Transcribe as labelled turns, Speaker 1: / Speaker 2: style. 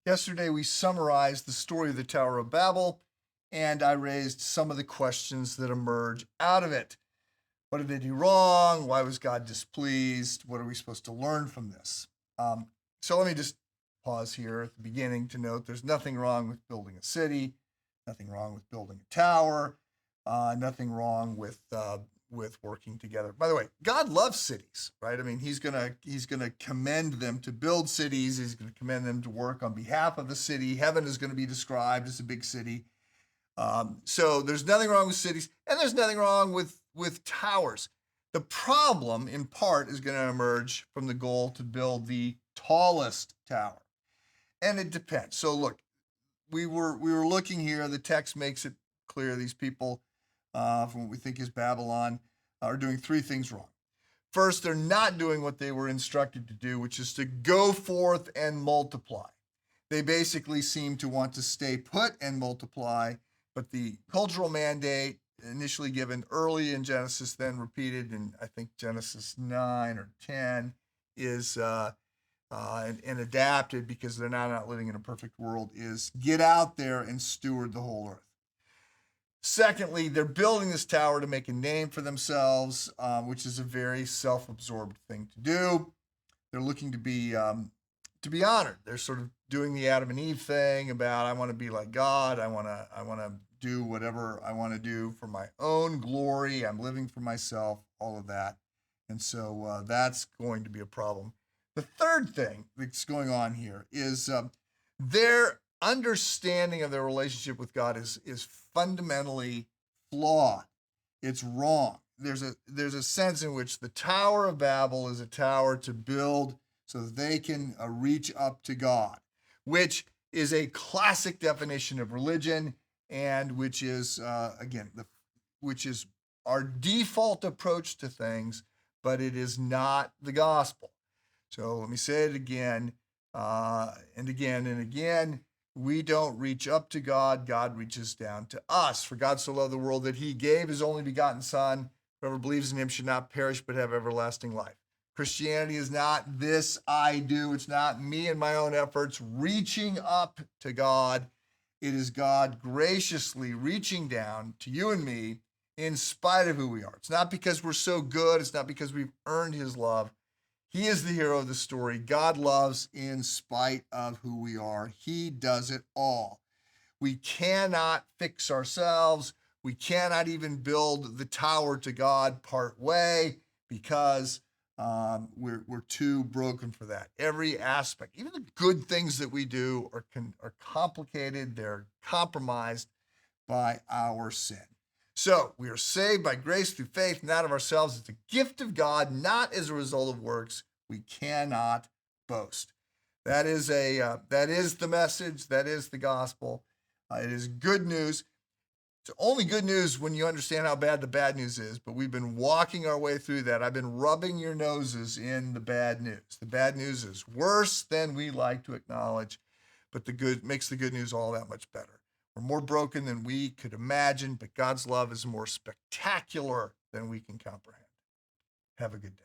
Speaker 1: Yesterday, we summarized the story of the Tower of Babel, and I raised some of the questions that emerge out of it. What did they do wrong? Why was God displeased? What are we supposed to learn from this? So let me just pause here at the beginning to note there's nothing wrong with building a city, nothing wrong with building a tower, nothing wrong with working together. By the way, God loves cities, right? I mean, he's gonna commend them to build cities. He's gonna commend them to work on behalf of the city. Heaven is going to be described as a big city. So there's nothing wrong with cities, and there's nothing wrong with towers. The problem, in part, is going to emerge from the goal to build the tallest tower, and it depends. So look, we were looking here. The text makes it clear these people, from what we think is Babylon, are doing three things wrong. First, they're not doing what they were instructed to do, which is to go forth and multiply. They basically seem to want to stay put and multiply, but the cultural mandate initially given early in Genesis, then repeated in, I think, Genesis 9 or 10, is and adapted because they're now not living in a perfect world, is get out there and steward the whole earth. Secondly, they're building this tower to make a name for themselves, which is a very self-absorbed thing to do. They're looking to be honored. They're sort of doing the Adam and Eve thing about, I want to be like God. I want to do whatever I want to do for my own glory. I'm living for myself, all of that. And so that's going to be a problem. The third thing that's going on here is their understanding of their relationship with God is fundamentally flawed. It's wrong. There's a sense in which the Tower of Babel is a tower to build so that they can reach up to God, which is a classic definition of religion, and which is which is our default approach to things, but it is not the gospel. So let me say it again, and again and again. We don't reach up to God. God reaches down to us. For God so loved the world that he gave his only begotten Son. Whoever believes in him should not perish but have everlasting life. Christianity is not this I do. It's not me and my own efforts reaching up to God. It is God graciously reaching down to you and me in spite of who we are. It's not because we're so good. It's not because we've earned his love. He is the hero of the story. God loves in spite of who we are. He does it all. We cannot fix ourselves. We cannot even build the tower to God part way because we're too broken for that. Every aspect, even the good things that we do are complicated. They're compromised by our sin. So we are saved by grace through faith, not of ourselves. It's a gift of God, not as a result of works. We cannot boast. That is the message. That is the gospel. It is good news. It's only good news when you understand how bad the bad news is, but we've been walking our way through that. I've been rubbing your noses in the bad news. The bad news is worse than we like to acknowledge, but the good makes the good news all that much better. We're more broken than we could imagine, but God's love is more spectacular than we can comprehend. Have a good day.